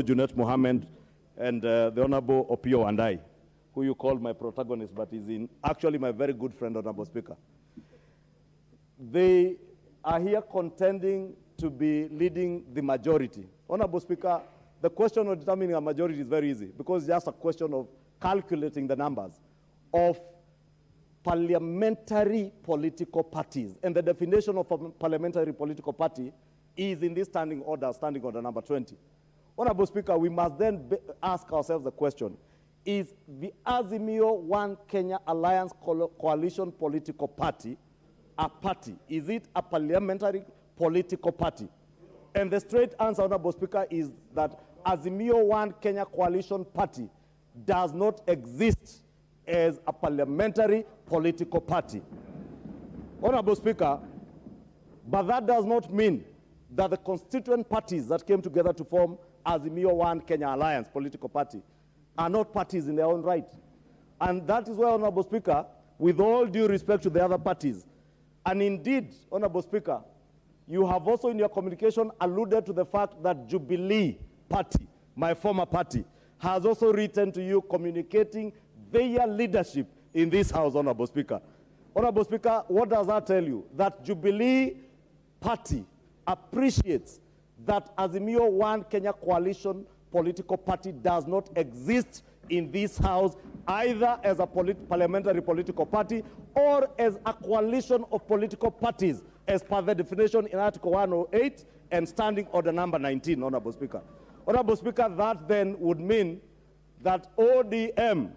Junet Mohammed and the Honorable Opio and I, who you call my protagonist, but is actually my very good friend, Honorable Speaker. They are here contending to be leading the majority. Honorable Speaker, the question of determining a majority is very easy because it's just a question of calculating the numbers of parliamentary political parties. And the definition of a parliamentary political party is in this standing order number 20. Honorable Speaker, we must then ask ourselves the question, is the Azimio One Kenya Alliance Coalition political party a party? Is it a parliamentary political party? And the straight answer, Honorable Speaker, is that Azimio One Kenya Coalition party does not exist as a parliamentary political party. Honorable Speaker, but that does not mean that the constituent parties that came together to form Azimio One Kenya Alliance political party are not parties in their own right. And that is why, Honorable Speaker, with all due respect to the other parties, and indeed, Honorable Speaker, you have also in your communication alluded to the fact that Jubilee Party, my former party, has also written to you communicating their leadership in this House, Honorable Speaker. Honorable Speaker, what does that tell you? That Jubilee Party appreciates that Azimio One Kenya Coalition political party does not exist in this House either as a parliamentary political party or as a coalition of political parties as per the definition in Article 108 and Standing Order number 19, Honorable Speaker. Honorable Speaker, that then would mean that ODM,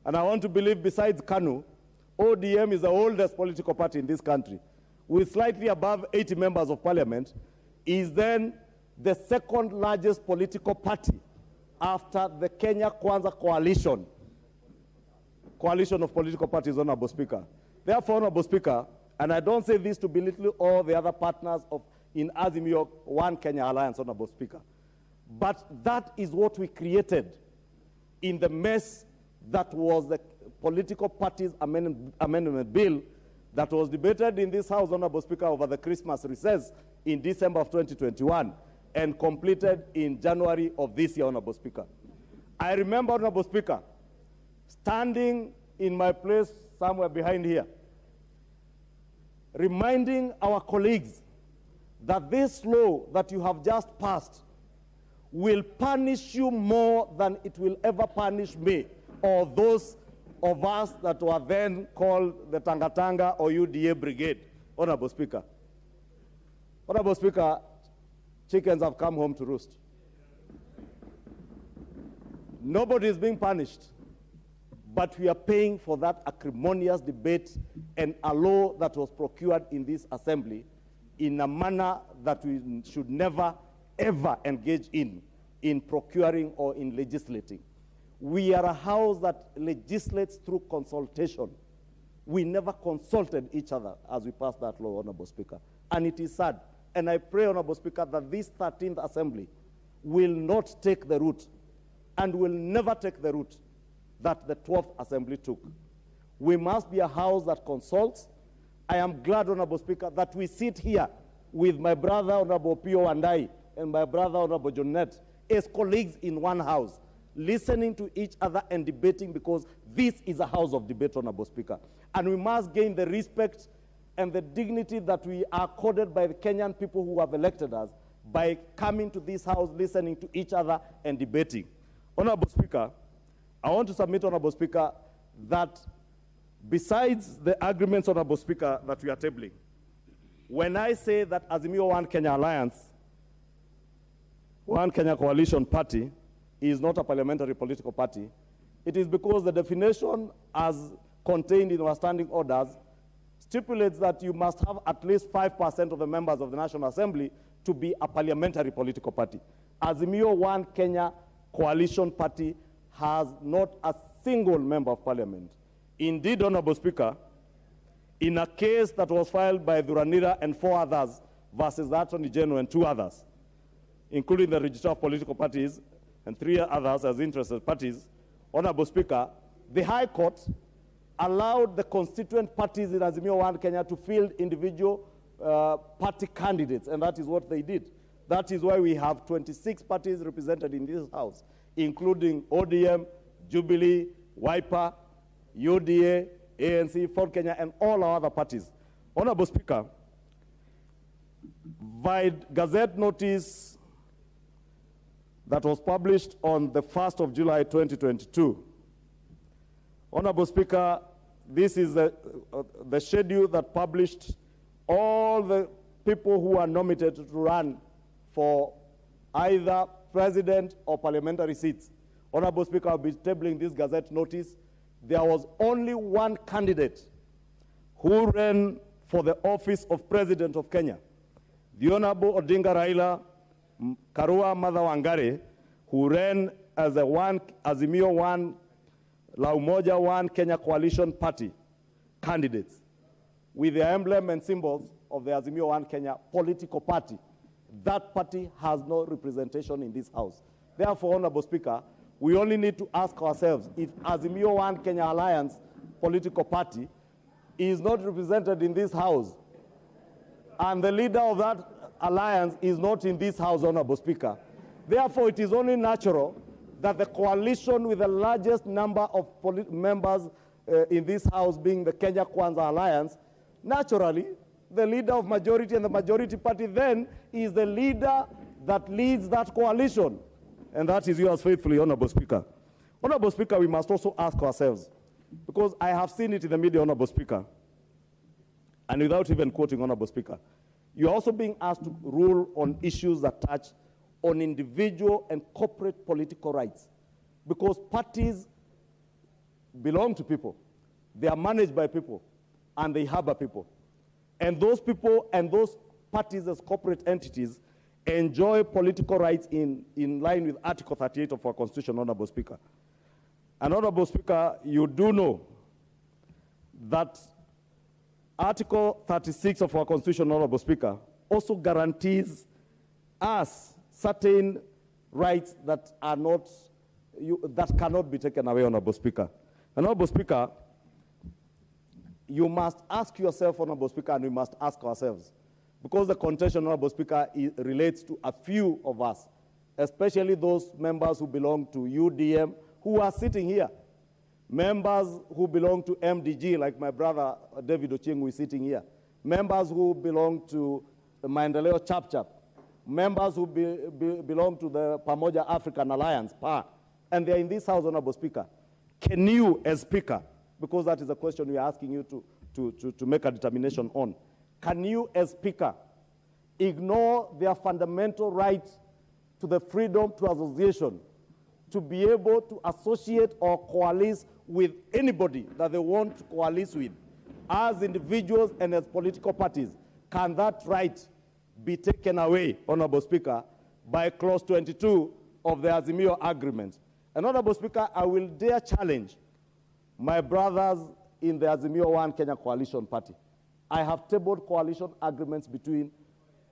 and I want to believe besides KANU, ODM is the oldest political party in this country, with slightly above 80 members of parliament, is then the second largest political party after the Kenya Kwanza coalition of political parties, Honorable Speaker. Therefore, Honorable Speaker, and I don't say this to belittle all the other partners in Azimio One Kenya Alliance, Honorable Speaker, but that is what we created in the mess that was the political parties amendment bill that was debated in this House, Honorable Speaker, over the Christmas recess in December of 2021 and completed in January of this year, Honorable Speaker. I remember, Honorable Speaker, standing in my place somewhere behind here, reminding our colleagues that this law that you have just passed will punish you more than it will ever punish me or those of us that were then called the Tangatanga or UDA Brigade, Honorable Speaker. Honorable Speaker, chickens have come home to roost. Nobody is being punished, but we are paying for that acrimonious debate and a law that was procured in this assembly in a manner that we should never, ever engage in procuring or in legislating. We are a house that legislates through consultation. We never consulted each other as we passed that law, Honorable Speaker. And it is sad. And I pray, Honorable Speaker, that this 13th Assembly will not take the route and will never take the route that the 12th Assembly took. We must be a house that consults. I am glad, Honorable Speaker, that we sit here with my brother, Honorable Pio and I, and my brother, Honorable Jonet, as colleagues in one house, listening to each other and debating, because this is a house of debate, Honorable Speaker. And we must gain the respect and the dignity that we are accorded by the Kenyan people who have elected us by coming to this house, listening to each other and debating. Honorable Speaker, I want to submit, Honorable Speaker, that besides the agreements, Honorable Speaker, that we are tabling, when I say that Azimio One Kenya Alliance, One Kenya Coalition Party, is not a parliamentary political party, it is because the definition as contained in our standing orders stipulates that you must have at least 5% of the members of the National Assembly to be a parliamentary political party. Azimio One Kenya Coalition Party has not a single member of parliament. Indeed, Honorable Speaker, in a case that was filed by Dhuranira and 4 others versus the Attorney General and 2 others, including the Registrar of Political Parties and 3 others as interested parties, Honorable Speaker, the High Court allowed the constituent parties in Azimio One Kenya to field individual party candidates, and that is what they did. That is why we have 26 parties represented in this House, including ODM, Jubilee, Wiper, UDA, ANC, Ford Kenya, and all our other parties. Honorable Speaker, by Gazette notice that was published on the 1st of July 2022, Honorable Speaker, this is the schedule that published all the people who are nominated to run for either president or parliamentary seats. Honorable Speaker, I'll be tabling this Gazette notice. There was only one candidate who ran for the office of President of Kenya, the Honorable Odinga Raila Karua Martha Wangari, who ran as a Azimio 1, La Umoja 1 Kenya Coalition Party candidates with the emblem and symbols of the Azimio 1 Kenya political party. That party has no representation in this House. Therefore, Honorable Speaker, we only need to ask ourselves if Azimio 1 Kenya Alliance political party is not represented in this House, and the leader of that alliance is not in this House, Honorable Speaker. Therefore, it is only natural that the coalition with the largest number of members in this House, being the Kenya Kwanza Alliance, naturally, the leader of majority and the majority party then is the leader that leads that coalition. And that is yours faithfully, Honorable Speaker. Honorable Speaker, we must also ask ourselves, because I have seen it in the media, Honorable Speaker, and without even quoting, Honorable Speaker, you're also being asked to rule on issues that touch on individual and corporate political rights, because parties belong to people, they are managed by people, and they harbor people. And those people and those parties as corporate entities enjoy political rights in line with Article 38 of our Constitution, Honorable Speaker. And Honorable Speaker, you do know that Article 36 of our Constitution, Honorable Speaker, also guarantees us certain rights that are not, that cannot be taken away, Honorable Speaker. And Honorable Speaker, you must ask yourself, Honorable Speaker, and we must ask ourselves, because the contention, Honorable Speaker, relates to a few of us, especially those members who belong to UDM who are sitting here, members who belong to MDG, like my brother David Ochieng is sitting here, members who belong to the Maendeleo Chap, members who belong to the Pamoja African Alliance, PA, and they're in this House, Honorable Speaker. Can you, as Speaker, because that is a question we are asking you to make a determination on, can you, as Speaker, ignore their fundamental right to the freedom to association, to be able to associate or coalesce with anybody that they want to coalesce with, as individuals and as political parties? Can that right be taken away, Honorable Speaker, by Clause 22 of the Azimio Agreement? And Honorable Speaker, I will dare challenge my brothers in the Azimio 1 Kenya Coalition Party. I have tabled coalition agreements between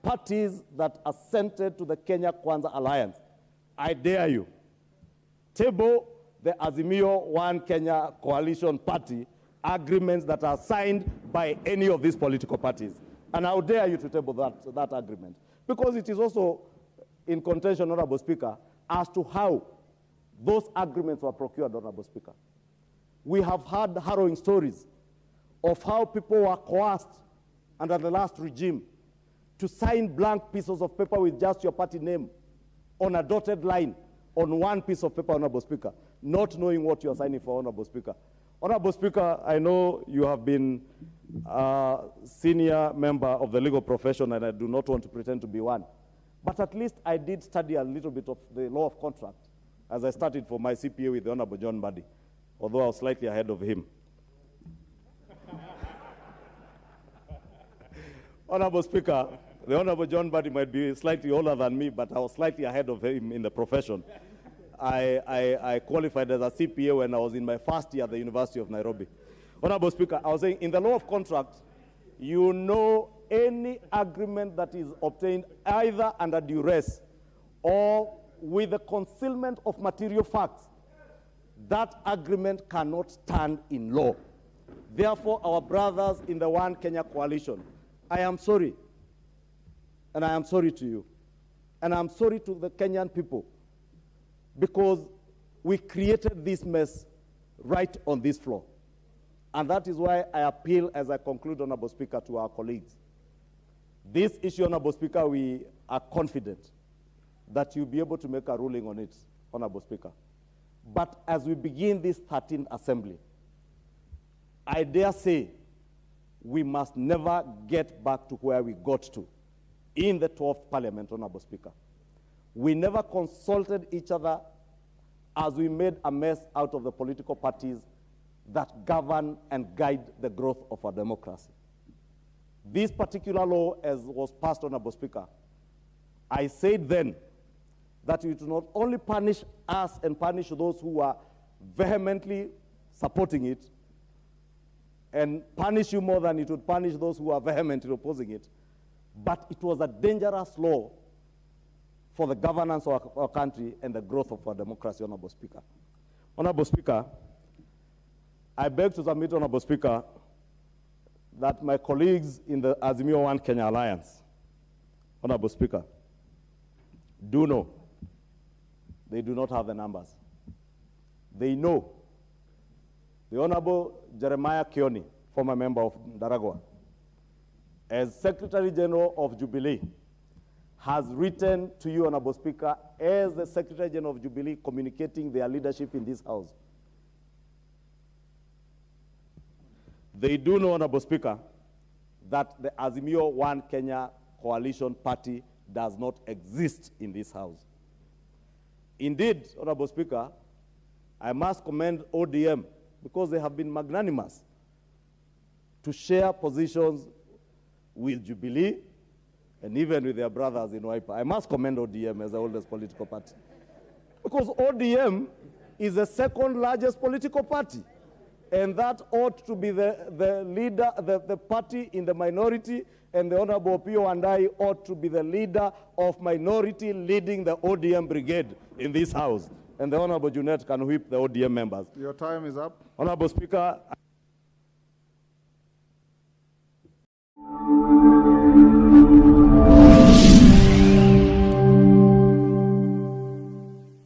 parties that are centered to the Kenya Kwanza Alliance. I dare you, table the Azimio 1 Kenya Coalition Party agreements that are signed by any of these political parties. And I would dare you to table that agreement, because it is also in contention, Honorable Speaker, as to how those agreements were procured, Honorable Speaker. We have heard harrowing stories of how people were coerced under the last regime to sign blank pieces of paper with just your party name on a dotted line on one piece of paper, Honorable Speaker, not knowing what you are signing for, Honorable Speaker. Honorable Speaker, I know you have been a senior member of the legal profession, and I do not want to pretend to be one. But at least I did study a little bit of the law of contract as I started for my CPA with the Honorable John Buddy, although I was slightly ahead of him. Honorable Speaker, the Honorable John Buddy might be slightly older than me, but I was slightly ahead of him in the profession. I qualified as a CPA when I was in my first year at the University of Nairobi. Honorable Speaker, I was saying, in the law of contract, you know any agreement that is obtained either under duress or with the concealment of material facts, that agreement cannot stand in law. Therefore, our brothers in the One Kenya Coalition, I am sorry. And I am sorry to you. And I'm sorry to the Kenyan people, because we created this mess right on this floor. And that is why I appeal, as I conclude, Honorable Speaker, to our colleagues. This issue, Honorable Speaker, we are confident that you'll be able to make a ruling on it, Honorable Speaker. But as we begin this 13th assembly, I dare say we must never get back to where we got to in the 12th Parliament, Honorable Speaker. We never consulted each other as we made a mess out of the political parties that govern and guide the growth of our democracy. This particular law, as was passed, Honorable Speaker, I said then that it would not only punish us and punish those who are vehemently supporting it, and punish you more than it would punish those who are vehemently opposing it, but it was a dangerous law for the governance of our country and the growth of our democracy, Honorable Speaker. Honorable Speaker, I beg to submit, Honorable Speaker, that my colleagues in the Azimio One Kenya Alliance, Honorable Speaker, do know they do not have the numbers. They know the Honorable Jeremiah Kioni, former member of Ndaragwa, as Secretary General of Jubilee, has written to you, Honorable Speaker, as the Secretary General of Jubilee, communicating their leadership in this House. They do know, Honorable Speaker, that the Azimio One Kenya Coalition Party does not exist in this House. Indeed, Honorable Speaker, I must commend ODM, because they have been magnanimous to share positions with Jubilee and even with their brothers in Wapi. I must commend ODM as the oldest political party, because ODM is the second largest political party, and that ought to be the leader, the party in the minority, and the Honorable Pio Wandai ought to be the leader of minority leading the ODM brigade in this House. And the Honorable Junet can whip the ODM members. Your time is up. Honorable Speaker,